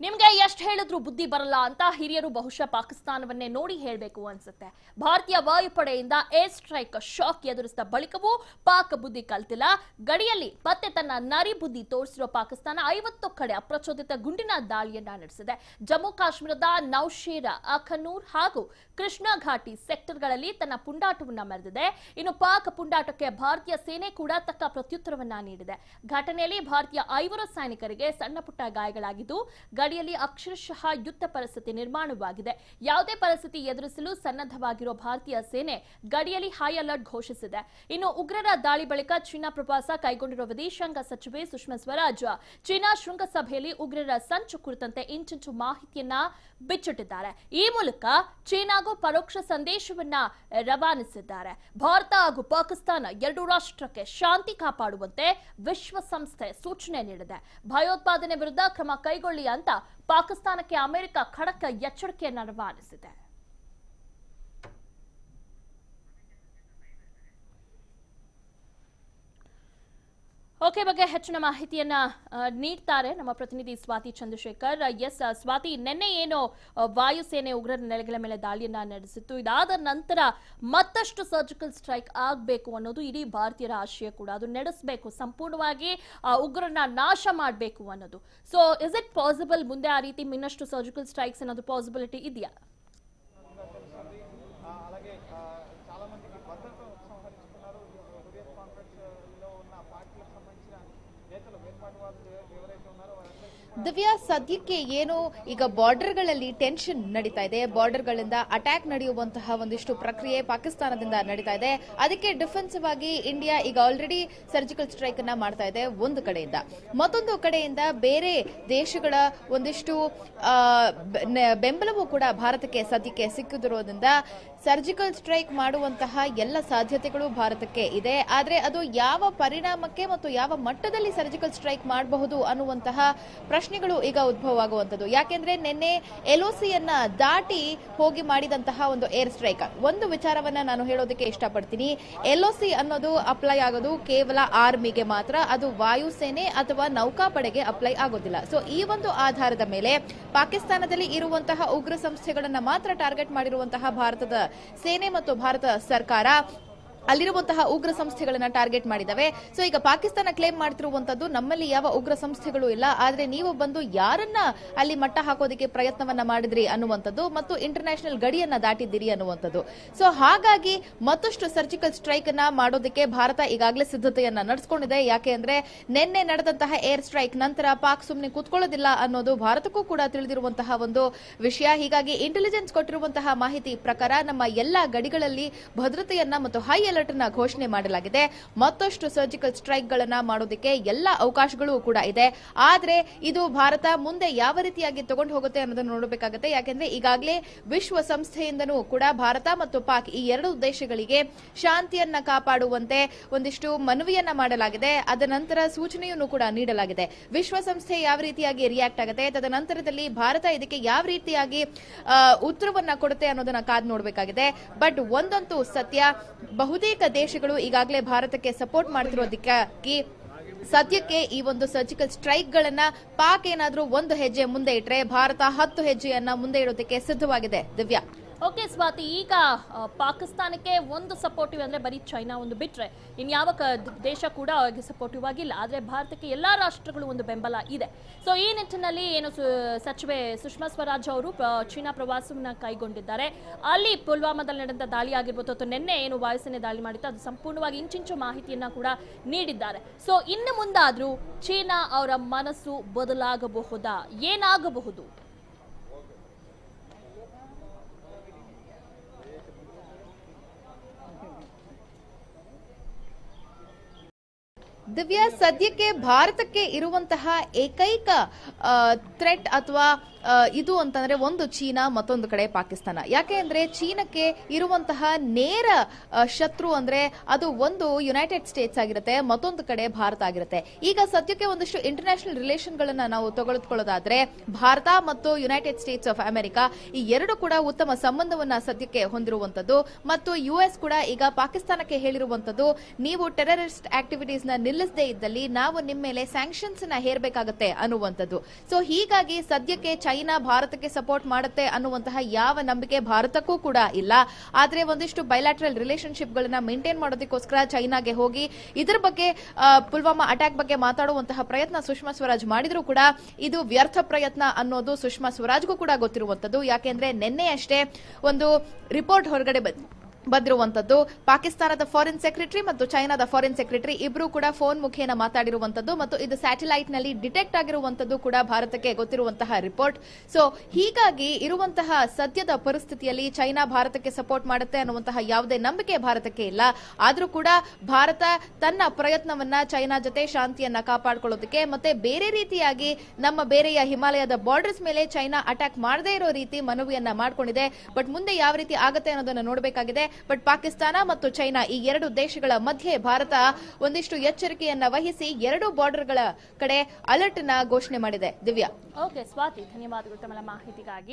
ನಿಮಗೆ ಎಷ್ಟು ಹೇಳಿದ್ರು ಬುದ್ಧಿ ಬರಲ್ಲ ಅಂತ ಹಿರಿಯರು ಬಹುಶಃ ಪಾಕಿಸ್ತಾನವನ್ನೇ ನೋಡಿ ಹೇಳಬೇಕು ಅನ್ಸುತ್ತೆ. ಭಾರತೀಯ ವಾಯುಪಡೆಯಿಂದ ಏರ್ ಸ್ಟ್ರೈಕ್ ಶಾಕ್ ಎದುರಿಸಿದ ಬಳಿಕವೂ ಪಾಕ್ ಬುದ್ಧಿ ಕಲ್ತಿಲ್ಲ. ಗಡಿಯಲ್ಲಿ ಮತ್ತೆ ತನ್ನ ನರಿ ಬುದ್ಧಿ ತೋರಿಸಿರುವ ಪಾಕಿಸ್ತಾನ 50 ಕಡೆ ಅಪ್ರಚೋದಿತ ಗುಂಡಿನ ದಾಳಿಯನ್ನ ನಡೆಸಿದೆ. ಜಮ್ಮು ಕಾಶ್ಮೀರದ ನೌಶೇರಾ, ಅಖನೂರ್ ಹಾಗೂ ಕೃಷ್ಣ ಘಾಟಿ ಸೆಕ್ಟರ್ಗಳಲ್ಲಿ ತನ್ನ ಪುಂಡಾಟವನ್ನ ಮೆರೆದಿದೆ. ಇನ್ನು ಪಾಕ್ ಪುಂಡಾಟಕ್ಕೆ ಭಾರತೀಯ ಸೇನೆ ಕೂಡ ತಕ್ಕ ಪ್ರತ್ಯುತ್ತರವನ್ನ ನೀಡಿದೆ. ಘಟನೆಯಲ್ಲಿ ಭಾರತೀಯ 5 ಸೈನಿಕರಿಗೆ ಸಣ್ಣ ಪುಟ್ಟ ಗಾಯಗಳಾಗಿದ್ದು ಗಡಿಯಲ್ಲಿ ಅಕ್ಷರಶಃ ಯುದ್ಧ ಪರಿಸ್ಥಿತಿ ನಿರ್ಮಾಣವಾಗಿದೆ. ಯಾವುದೇ ಪರಿಸ್ಥಿತಿ ಎದುರಿಸಲು ಸನ್ನದ್ಧವಾಗಿರುವ ಭಾರತೀಯ ಸೇನೆ ಗಡಿಯಲ್ಲಿ ಹೈ ಅಲರ್ಟ್ ಘೋಷಿಸಿದೆ. ಇನ್ನು ಉಗ್ರರ ದಾಳಿ ಬಳಿಕ ಚೀನಾ ಪ್ರವಾಸ ಕೈಗೊಂಡಿರುವ ವಿದೇಶಾಂಗ ಸಚಿವೆ ಸುಷ್ಮಾ ಸ್ವರಾಜ್ ಚೀನಾ ಶೃಂಗಸಭೆಯಲ್ಲಿ ಉಗ್ರರ ಸಂಚು ಕುರಿತಂತೆ ಇಂಚಿಂಚು ಮಾಹಿತಿಯನ್ನ ಬಿಚ್ಚಿಟ್ಟಿದ್ದಾರೆ. ಈ ಮೂಲಕ ಚೀನಾಗೂ ಪರೋಕ್ಷ ಸಂದೇಶವನ್ನ ರವಾನಿಸಿದ್ದಾರೆ. ಭಾರತ ಹಾಗೂ ಪಾಕಿಸ್ತಾನ ಎರಡು ರಾಷ್ಟ್ರಕ್ಕೆ ಶಾಂತಿ ಕಾಪಾಡುವಂತೆ ವಿಶ್ವಸಂಸ್ಥೆ ಸೂಚನೆ ನೀಡಿದೆ. ಭಯೋತ್ಪಾದನೆ ವಿರುದ್ಧ ಕ್ರಮ ಕೈಗೊಳ್ಳಿ ಅಂತ ಪಾಕಿಸ್ತಾನಕ್ಕೆ ಅಮೆರಿಕ ಖಡಕ್ ಎಚ್ಚರಿಕೆಯನ್ನ ರವಾನಿಸಿದೆ. ಓಕೆ, ಬಗ್ಗೆ ಹೆಚ್ಚಿನ ಮಾಹಿತಿಯನ್ನ ನೀಡ್ತಾರೆ ನಮ್ಮ ಪ್ರತಿನಿಧಿ ಸ್ವಾತಿ ಚಂದ್ರಶೇಖರ್. ಎಸ್ ಸ್ವಾತಿ, ನಿನ್ನೆ ಏನು ವಾಯುಸೇನೆ ಉಗ್ರರ ನೆಲೆಗಳ ಮೇಲೆ ದಾಳಿಯನ್ನ ನಡೆಸಿತ್ತು, ಇದಾದ ನಂತರ ಮತ್ತಷ್ಟು ಸರ್ಜಿಕಲ್ ಸ್ಟ್ರೈಕ್ ಆಗಬೇಕು ಅನ್ನೋದು ಇಡೀ ಭಾರತೀಯರ ಆಶಯ ಕೂಡ. ಅದು ನಡೆಸಬೇಕು, ಸಂಪೂರ್ಣವಾಗಿ ಉಗ್ರರನ್ನ ನಾಶ ಮಾಡಬೇಕು ಅನ್ನೋದು. ಸೊ ಇಸ್ ಇಟ್ ಪಾಸಿಬಲ್ ಮುಂದೆ ಆ ರೀತಿ ಇನ್ನಷ್ಟು ಸರ್ಜಿಕಲ್ ಸ್ಟ್ರೈಕ್ಸ್ ಅನ್ನೋದು ಪಾಸಿಬಿಲಿಟಿ ಇದೆಯಾ? ದಿವ್ಯಾ, ಸದ್ಯಕ್ಕೆ ಏನು ಈಗ ಬಾರ್ಡರ್ಗಳಲ್ಲಿ ಟೆನ್ಷನ್ ನಡೀತಾ ಇದೆ, ಬಾರ್ಡರ್ಗಳಿಂದ ಅಟ್ಯಾಕ್ ನಡೆಯುವಂತಹ ಒಂದಿಷ್ಟು ಪ್ರಕ್ರಿಯೆ ಪಾಕಿಸ್ತಾನದಿಂದ ನಡೀತಾ ಇದೆ. ಅದಕ್ಕೆ ಡಿಫೆನ್ಸಿವ್ ಆಗಿ ಇಂಡಿಯಾ ಈಗ ಆಲ್ರೆಡಿ ಸರ್ಜಿಕಲ್ ಸ್ಟ್ರೈಕ್ ಅನ್ನ ಮಾಡ್ತಾ ಇದೆ ಒಂದು ಕಡೆಯಿಂದ. ಮತ್ತೊಂದು ಕಡೆಯಿಂದ ಬೇರೆ ದೇಶಗಳ ಒಂದಿಷ್ಟು ಬೆಂಬಲವೂ ಕೂಡ ಭಾರತಕ್ಕೆ ಸದ್ಯಕ್ಕೆ ಸಿಕ್ಕಿದಿರೋದ್ರಿಂದ ಸರ್ಜಿಕಲ್ ಸ್ಟ್ರೈಕ್ ಮಾಡುವಂತಹ ಎಲ್ಲ ಸಾಧ್ಯತೆಗಳು ಭಾರತಕ್ಕೆ ಇದೆ. ಆದರೆ ಅದು ಯಾವ ಪರಿಣಾಮಕ್ಕೆ ಮತ್ತು ಯಾವ ಮಟ್ಟದಲ್ಲಿ ಸರ್ಜಿಕಲ್ ಸ್ಟ್ರೈಕ್ ಮಾಡಬಹುದು ಅನ್ನುವಂತಹ ಪ್ರಶ್ನೆಗಳು ಈಗ ಉದ್ಭವ ಆಗುವಂತದ್ದು. ಯಾಕೆಂದ್ರೆ ನಿನ್ನೆ ಎಲ್ಒಸಿಯನ್ನ ದಾಟಿ ಹೋಗಿ ಮಾಡಿದಂತಹ ಒಂದು ಏರ್ ಸ್ಟ್ರೈಕ್, ಒಂದು ವಿಚಾರವನ್ನ ನಾನು ಹೇಳೋದಕ್ಕೆ ಇಷ್ಟಪಡ್ತೀನಿ. ಎಲ್ಒಸಿ ಅನ್ನೋದು ಅಪ್ಲೈ ಆಗೋದು ಕೇವಲ ಆರ್ಮಿಗೆ ಮಾತ್ರ, ಅದು ವಾಯುಸೇನೆ ಅಥವಾ ನೌಕಾಪಡೆಗೆ ಅಪ್ಲೈ ಆಗೋದಿಲ್ಲ. ಸೊ ಈ ಒಂದು ಆಧಾರದ ಮೇಲೆ ಪಾಕಿಸ್ತಾನದಲ್ಲಿ ಇರುವಂತಹ ಉಗ್ರ ಸಂಸ್ಥೆಗಳನ್ನ ಮಾತ್ರ ಟಾರ್ಗೆಟ್ ಮಾಡಿರುವಂತಹ ಭಾರತದ ಸೇನೆ ಮತ್ತು ಭಾರತ ಸರ್ಕಾರ ಅಲ್ಲಿರುವಂತಹ ಉಗ್ರ ಸಂಸ್ಥೆಗಳನ್ನ ಟಾರ್ಗೆಟ್ ಮಾಡಿದವೆ. ಸೊ ಈಗ ಪಾಕಿಸ್ತಾನ ಕ್ಲೇಮ್ ಮಾಡ್ತಿರುವಂತದ್ದು ನಮ್ಮಲ್ಲಿ ಯಾವ ಉಗ್ರ ಸಂಸ್ಥೆಗಳು ಇಲ್ಲ, ಆದ್ರೆ ನೀವು ಬಂದು ಯಾರನ್ನ ಅಲ್ಲಿ ಮಟ್ಟ ಹಾಕೋದಕ್ಕೆ ಪ್ರಯತ್ನವನ್ನ ಮಾಡಿದ್ರಿ ಅನ್ನುವಂಥದ್ದು ಮತ್ತು ಇಂಟರ್ನ್ಯಾಷನಲ್ ಗಡಿಯನ್ನ ದಾಟಿದ್ದೀರಿ ಅನ್ನುವಂಥದ್ದು. ಸೊ ಹಾಗಾಗಿ ಮತ್ತಷ್ಟು ಸರ್ಜಿಕಲ್ ಸ್ಟ್ರೈಕ್ ಅನ್ನ ಮಾಡೋದಕ್ಕೆ ಭಾರತ ಈಗಾಗಲೇ ಸಿದ್ಧತೆಯನ್ನ ನಡೆಸಿಕೊಂಡಿದೆ. ಯಾಕೆ ಅಂದ್ರೆ ನಿನ್ನೆ ನಡೆದಂತಹ ಏರ್ ಸ್ಟ್ರೈಕ್ ನಂತರ ಪಾಕ್ ಸುಮ್ಮನೆ ಕೂತ್ಕೊಳ್ಳೋದಿಲ್ಲ ಅನ್ನೋದು ಭಾರತಕ್ಕೂ ಕೂಡ ತಿಳಿದಿರುವಂತಹ ಒಂದು ವಿಷಯ. ಹೀಗಾಗಿ ಇಂಟೆಲಿಜೆನ್ಸ್ ಕೊಟ್ಟಿರುವಂತಹ ಮಾಹಿತಿ ಪ್ರಕಾರ ನಮ್ಮ ಎಲ್ಲಾ ಗಡಿಗಳಲ್ಲಿ ಭದ್ರತೆಯನ್ನ ಮತ್ತು ಹೈ ಅಲರ್ಟ್ ಅನ್ನ ಘೋಷಣೆ ಮಾಡಲಾಗಿದೆ. ಮತ್ತಷ್ಟು ಸರ್ಜಿಕಲ್ ಸ್ಟ್ರೈಕ್ ಗಳನ್ನ ಮಾಡೋದಕ್ಕೆ ಎಲ್ಲ ಅವಕಾಶಗಳು ಕೂಡ ಇದೆ. ಆದ್ರೆ ಇದು ಭಾರತ ಮುಂದೆ ಯಾವ ರೀತಿಯಾಗಿ ತಗೊಂಡು ಹೋಗುತ್ತೆ ಅನ್ನೋದನ್ನು ನೋಡಬೇಕಾಗುತ್ತೆ. ಯಾಕೆಂದ್ರೆ ಈಗಾಗಲೇ ವಿಶ್ವಸಂಸ್ಥೆಯಿಂದನೂ ಕೂಡ ಭಾರತ ಮತ್ತು ಪಾಕ್ ಈ ಎರಡು ದೇಶಗಳಿಗೆ ಶಾಂತಿಯನ್ನ ಕಾಪಾಡುವಂತೆ ಒಂದಿಷ್ಟು ಮನವಿಯನ್ನ ಮಾಡಲಾಗಿದೆ. ಅದ ನಂತರ ಸೂಚನೆಯನ್ನು ಕೂಡ ನೀಡಲಾಗಿದೆ. ವಿಶ್ವಸಂಸ್ಥೆ ಯಾವ ರೀತಿಯಾಗಿ ರಿಯಾಕ್ಟ್ ಆಗುತ್ತೆ, ತದನಂತರದಲ್ಲಿ ಭಾರತ ಇದಕ್ಕೆ ಯಾವ ರೀತಿಯಾಗಿ ಉತ್ತರವನ್ನ ಕೊಡುತ್ತೆ ಅನ್ನೋದನ್ನ ಕಾದು ನೋಡಬೇಕಾಗಿದೆ. ಬಟ್ ಒಂದಂತೂ ಸತ್ಯ, ಬಹುತೇಕ ದೇಶಗಳು ಈಗಾಗಲೇ ಭಾರತಕ್ಕೆ ಸಪೋರ್ಟ್ ಮಾಡ್ತಿರೋದಕ್ಕಾಗಿ ಸದ್ಯಕ್ಕೆ ಈ ಒಂದು ಸರ್ಜಿಕಲ್ ಸ್ಟ್ರೈಕ್ ಗಳನ್ನ ಪಾಕ್ ಏನಾದ್ರೂ ಒಂದು ಹೆಜ್ಜೆ ಮುಂದೆ ಇಟ್ರೆ ಭಾರತ 10 ಹೆಜ್ಜೆಯನ್ನ ಮುಂದೆ ಇಡೋದಕ್ಕೆ ಸಿದ್ಧವಾಗಿದೆ. ದಿವ್ಯಾ. ಓಕೆ ಸ್ವಾತಿ, ಈಗ ಪಾಕಿಸ್ತಾನಕ್ಕೆ ಒಂದು ಸಪೋರ್ಟಿವ್ ಅಂದ್ರೆ ಬರೀ ಚೈನಾ ಒಂದು ಬಿಟ್ರೆ ಇನ್ಯಾವ ದೇಶ ಕೂಡ ಅವರಿಗೆ ಸಪೋರ್ಟಿವ್ ಆಗಿಲ್ಲ. ಆದ್ರೆ ಭಾರತಕ್ಕೆ ಎಲ್ಲಾ ರಾಷ್ಟ್ರಗಳು ಒಂದು ಬೆಂಬಲ ಇದೆ. ಸೊ ಈ ನಿಟ್ಟಿನಲ್ಲಿ ಏನು ಸಚಿವೆ ಸುಷ್ಮಾ ಸ್ವರಾಜ್ ಅವರು ಚೀನಾ ಪ್ರವಾಸವನ್ನ ಕೈಗೊಂಡಿದ್ದಾರೆ. ಅಲ್ಲಿ ಪುಲ್ವಾಮಾದಲ್ಲಿ ನಡೆದ ದಾಳಿ ಆಗಿರ್ಬೋದು ಅಥವಾ ನಿನ್ನೆ ಏನು ವಾಯುಸೇನೆ ದಾಳಿ ಮಾಡಿತ್ತು ಅದು ಸಂಪೂರ್ಣವಾಗಿ ಇಂಚಿಂಚು ಮಾಹಿತಿಯನ್ನ ಕೂಡ ನೀಡಿದ್ದಾರೆ. ಸೊ ಇನ್ನು ಮುಂದಾದ್ರೂ ಚೀನಾ ಅವರ ಮನಸ್ಸು ಬದಲಾಗಬಹುದಾ, ಏನಾಗಬಹುದು? ದಿವ್ಯಾ, ಸದ್ಯಕ್ಕೆ ಭಾರತಕ್ಕೆ ಇರುವಂತಹ ಏಕೈಕ ಥ್ರೆಟ್ ಅಥವಾ ಇದು ಅಂತಂದ್ರೆ ಒಂದು ಚೀನಾ, ಮತ್ತೊಂದು ಕಡೆ ಪಾಕಿಸ್ತಾನ. ಯಾಕೆ ಅಂದ್ರೆ ಚೀನಾಕ್ಕೆ ಇರುವಂತಹ ನೇರ ಶತ್ರು ಅಂದ್ರೆ ಅದು ಒಂದು ಯುನೈಟೆಡ್ ಸ್ಟೇಟ್ಸ್ ಆಗಿರುತ್ತೆ, ಮತ್ತೊಂದು ಕಡೆ ಭಾರತ ಆಗಿರುತ್ತೆ. ಈಗ ಸದ್ಯಕ್ಕೆ ಒಂದಿಷ್ಟು ಇಂಟರ್ನ್ಯಾಷನಲ್ ರಿಲೇಷನ್ ಗಳನ್ನ ನಾವು ತೆಗೆದುಕೊಳ್ಳೋದಾದ್ರೆ ಭಾರತ ಮತ್ತು ಯುನೈಟೆಡ್ ಸ್ಟೇಟ್ಸ್ ಆಫ್ ಅಮೆರಿಕ ಈ ಎರಡು ಕೂಡ ಉತ್ತಮ ಸಂಬಂಧವನ್ನ ಸದ್ಯಕ್ಕೆ ಹೊಂದಿರುವಂತದ್ದು. ಮತ್ತು ಯುಎಸ್ ಕೂಡ ಈಗ ಪಾಕಿಸ್ತಾನಕ್ಕೆ ಹೇಳಿರುವಂತದ್ದು, ನೀವು ಟೆರರಿಸ್ಟ್ ಆಕ್ಟಿವಿಟೀಸ್ ನ ನಿಲ್ಲಿಸದೇ ಇದ್ದಲ್ಲಿ ನಾವು ನಿಮ್ಮ ಮೇಲೆ ಸ್ಯಾಂಕ್ಷನ್ಸ್ ನ ಹೇರಬೇಕಾಗತ್ತೆ ಅನ್ನುವಂಥದ್ದು. ಸೊ ಹೀಗಾಗಿ ಸದ್ಯಕ್ಕೆ ಚೈನಾ ಭಾರತಕ್ಕೆ ಸಪೋರ್ಟ್ ಮಾಡುತ್ತೆ ಅನ್ನುವಂತಹ ಯಾವ ನಂಬಿಕೆ ಭಾರತಕ್ಕೂ ಕೂಡ ಇಲ್ಲ. ಆದ್ರೆ ಒಂದಿಷ್ಟು ಬೈಲಾಟ್ರಲ್ ರಿಲೇಶನ್ಶಿಪ್ ಗಳನ್ನ ಮೇಂಟೈನ್ ಮಾಡೋದಕ್ಕೋಸ್ಕರ ಚೈನಾಗೆ ಹೋಗಿ ಇದರ ಬಗ್ಗೆ ಪುಲ್ವಾಮಾ ಅಟ್ಯಾಕ್ ಬಗ್ಗೆ ಮಾತಾಡುವಂತಹ ಪ್ರಯತ್ನ ಸುಷ್ಮಾ ಸ್ವರಾಜ್ ಮಾಡಿದ್ರು ಕೂಡ ಇದು ವ್ಯರ್ಥ ಪ್ರಯತ್ನ ಅನ್ನೋದು ಸುಷ್ಮಾ ಸ್ವರಾಜ್ಗೂ ಕೂಡ ಗೊತ್ತಿರುವಂತದ್ದು. ಯಾಕೆಂದ್ರೆ ನಿನ್ನೆ ಅಷ್ಟೇ ಒಂದು ರಿಪೋರ್ಟ್ ಹೊರಗಡೆ ಬಂದಿರುವಂತದ್ದು. ಪಾಕಿಸ್ತಾನದ ಫಾರಿನ್ ಸೆಕ್ರೆಟರಿ ಮತ್ತು ಚೈನಾದ ಫಾರಿನ್ ಸೆಕ್ರೆಟರಿ ಇಬ್ರು ಕೂಡ ಫೋನ್ ಮುಖೇನ ಮಾತಾಡಿರುವಂತದ್ದು ಮತ್ತು ಇದು ಸ್ಯಾಟಲೈಟ್ ನಲ್ಲಿ ಡಿಟೆಕ್ಟ್ ಆಗಿರುವಂತದ್ದು ಕೂಡ ಭಾರತಕ್ಕೆ ಗೊತ್ತಿರುವಂತಹ ರಿಪೋರ್ಟ್. ಸೊ ಹೀಗಾಗಿ ಇರುವಂತಹ ಸದ್ಯದ ಪರಿಸ್ಥಿತಿಯಲ್ಲಿ ಚೈನಾ ಭಾರತಕ್ಕೆ ಸಪೋರ್ಟ್ ಮಾಡುತ್ತೆ ಅನ್ನುವಂತಹ ಯಾವುದೇ ನಂಬಿಕೆ ಭಾರತಕ್ಕೆ ಇಲ್ಲ. ಆದ್ರೂ ಕೂಡ ಭಾರತ ತನ್ನ ಪ್ರಯತ್ನವನ್ನ ಚೈನಾ ಜೊತೆ ಶಾಂತಿಯನ್ನ ಕಾಪಾಡಿಕೊಳ್ಳೋದಕ್ಕೆ ಮತ್ತೆ ಬೇರೆ ರೀತಿಯಾಗಿ ನಮ್ಮ ಬೇರೆಯ ಹಿಮಾಲಯದ ಬಾರ್ಡರ್ಸ್ ಮೇಲೆ ಚೈನಾ ಅಟ್ಯಾಕ್ ಮಾಡದೇ ಇರೋ ರೀತಿ ಮನವಿಯನ್ನ ಮಾಡ್ಕೊಂಡಿದೆ. ಬಟ್ ಮುಂದೆ ಯಾವ ರೀತಿ ಆಗುತ್ತೆ ಅನ್ನೋದನ್ನ ನೋಡಬೇಕಾಗಿದೆ. ಬಟ್ ಪಾಕಿಸ್ತಾನ ಮತ್ತು ಚೈನಾ ಈ ಎರಡು ದೇಶಗಳ ಮಧ್ಯೆ ಭಾರತ ಒಂದಿಷ್ಟು ಎಚ್ಚರಿಕೆಯನ್ನ ವಹಿಸಿ ಎರಡು ಬಾರ್ಡರ್ಗಳ ಕಡೆ ಅಲರ್ಟ್ ನ ಘೋಷಣೆ ಮಾಡಿದೆ. ದಿವ್ಯಾ. ಓಕೆ ಸ್ವಾತಿ, ಧನ್ಯವಾದಗಳು ತಮ್ಮ ಮಾಹಿತಿಗಾಗಿ.